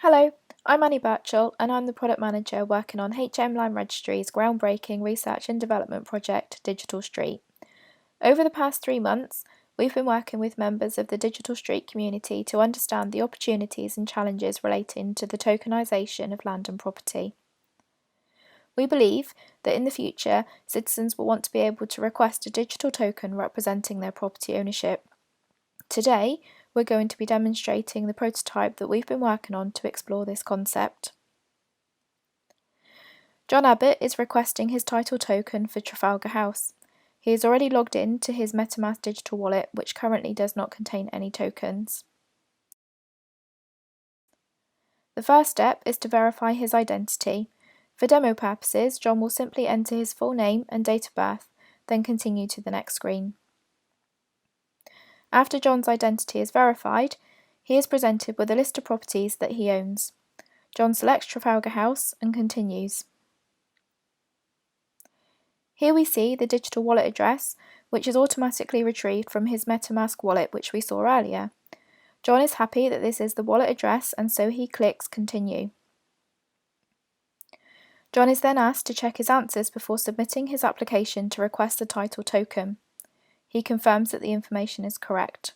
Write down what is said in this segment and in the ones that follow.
Hello, I'm Annie Birchall and I'm the Product Manager working on HMLR Registry's groundbreaking research and development project, Digital Street. Over the past 3 months, we've been working with members of the Digital Street community to understand the opportunities and challenges relating to the tokenisation of land and property. We believe that in the future, citizens will want to be able to request a digital token representing their property ownership. Today, we're going to be demonstrating the prototype that we've been working on to explore this concept. John Abbott is requesting his title token for Trafalgar House. He is already logged in to his MetaMask digital wallet, which currently does not contain any tokens. The first step is to verify his identity. For demo purposes, John will simply enter his full name and date of birth, then continue to the next screen. After John's identity is verified, he is presented with a list of properties that he owns. John selects Trafalgar House and continues. Here we see the digital wallet address, which is automatically retrieved from his MetaMask wallet, which we saw earlier. John is happy that this is the wallet address, and so he clicks Continue. John is then asked to check his answers before submitting his application to request a title token. He confirms that the information is correct.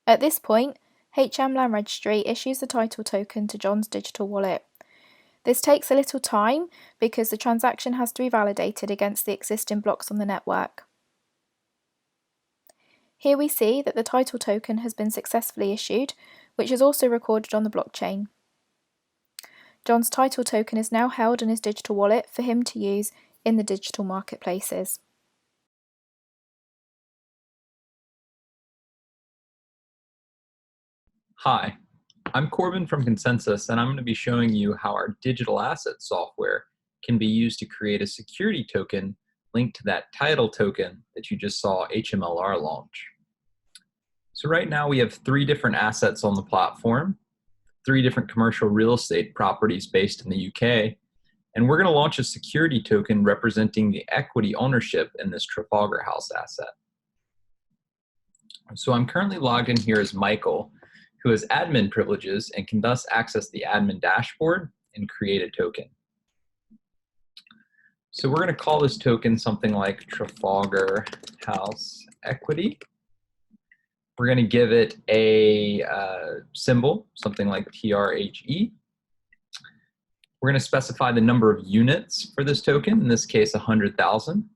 At this point, HMLR Registry issues the title token to John's digital wallet. This takes a little time because the transaction has to be validated against the existing blocks on the network. Here we see that the title token has been successfully issued, which is also recorded on the blockchain. John's title token is now held in his digital wallet for him to use in the digital marketplaces. Hi, I'm Corbin from Consensus, and I'm going to be showing you how our digital asset software can be used to create a security token linked to that title token that you just saw HMLR launch. So right now we have 3 different assets on the platform, 3 different commercial real estate properties based in the UK, and we're going to launch a security token representing the equity ownership in this Trafalgar House asset. So I'm currently logged in here as Michael, who has admin privileges and can thus access the admin dashboard and create a token. So we're going to call this token something like Trafalgar House Equity. We're going to give it a symbol, something like TRHE. We're going to specify the number of units for this token, in this case 100,000.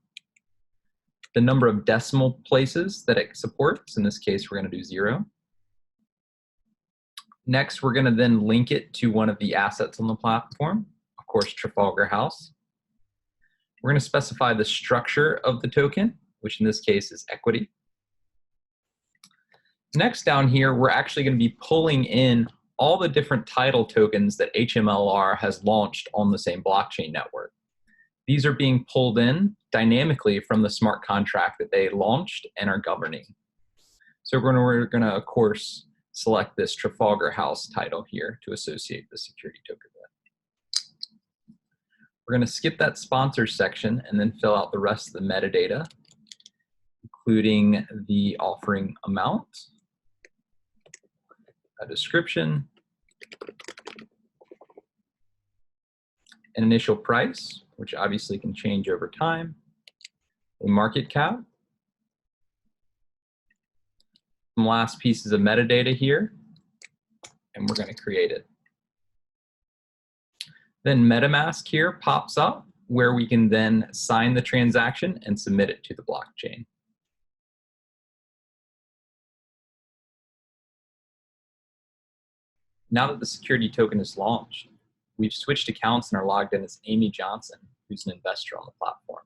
The number of decimal places that it supports, in this case we're going to do 0. Next, we're going to then link it to one of the assets on the platform, of course, Trafalgar House. We're going to specify the structure of the token, which in this case is equity. Next down here, we're actually going to be pulling in all the different title tokens that HMLR has launched on the same blockchain network. These are being pulled in dynamically from the smart contract that they launched and are governing. So we're going to, of course, select this Trafalgar House title here to associate the security token with. We're going to skip that sponsor section and then fill out the rest of the metadata, including the offering amount, a description, an initial price, which obviously can change over time, a market cap, some last pieces of metadata here, and we're going to create it. Then MetaMask here pops up where we can then sign the transaction and submit it to the blockchain. Now that the security token is launched, we've switched accounts and are logged in as Amy Johnson, who's an investor on the platform.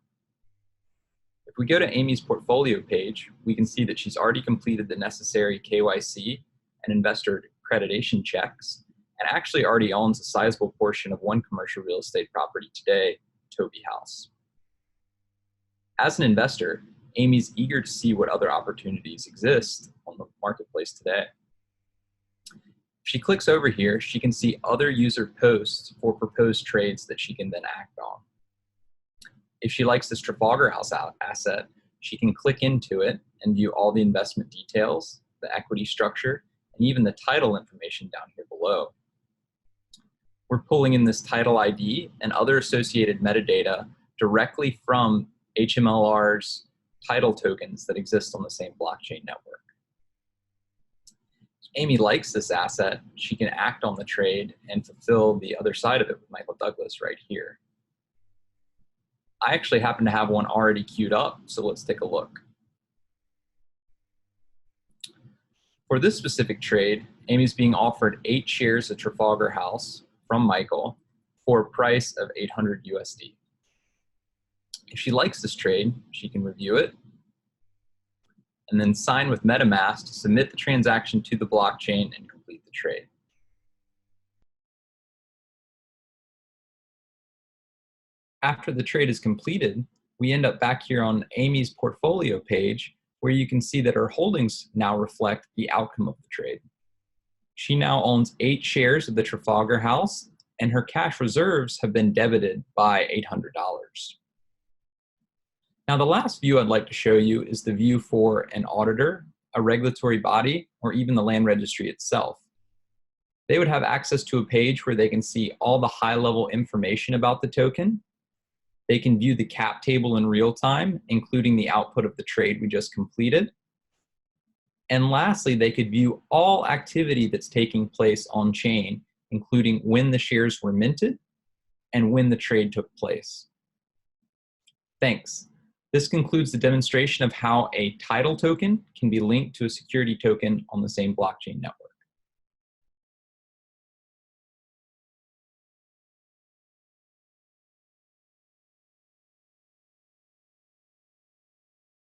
If we go to Amy's portfolio page, we can see that she's already completed the necessary KYC and investor accreditation checks, and actually already owns a sizable portion of one commercial real estate property today, Toby House. As an investor, Amy's eager to see what other opportunities exist on the marketplace today. If she clicks over here, she can see other user posts for proposed trades that she can then act on. If she likes this Trafalgar House asset, she can click into it and view all the investment details, the equity structure, and even the title information down here below. We're pulling in this title ID and other associated metadata directly from HMLR's title tokens that exist on the same blockchain network. Amy likes this asset. She can act on the trade and fulfill the other side of it with Michael Douglas right here. I actually happen to have one already queued up, so let's take a look. For this specific trade, Amy's being offered 8 shares of Trafalgar House from Michael for a price of 800 USD. If she likes this trade, she can review it and then sign with MetaMask to submit the transaction to the blockchain and complete the trade. After the trade is completed, we end up back here on Amy's portfolio page, where you can see that her holdings now reflect the outcome of the trade. She now owns 8 shares of the Trafalgar House, and her cash reserves have been debited by $800. Now, the last view I'd like to show you is the view for an auditor, a regulatory body, or even the land registry itself. They would have access to a page where they can see all the high-level information about the token. They can view the cap table in real time, including the output of the trade we just completed. And lastly, they could view all activity that's taking place on chain, including when the shares were minted and when the trade took place. Thanks. This concludes the demonstration of how a title token can be linked to a security token on the same blockchain network.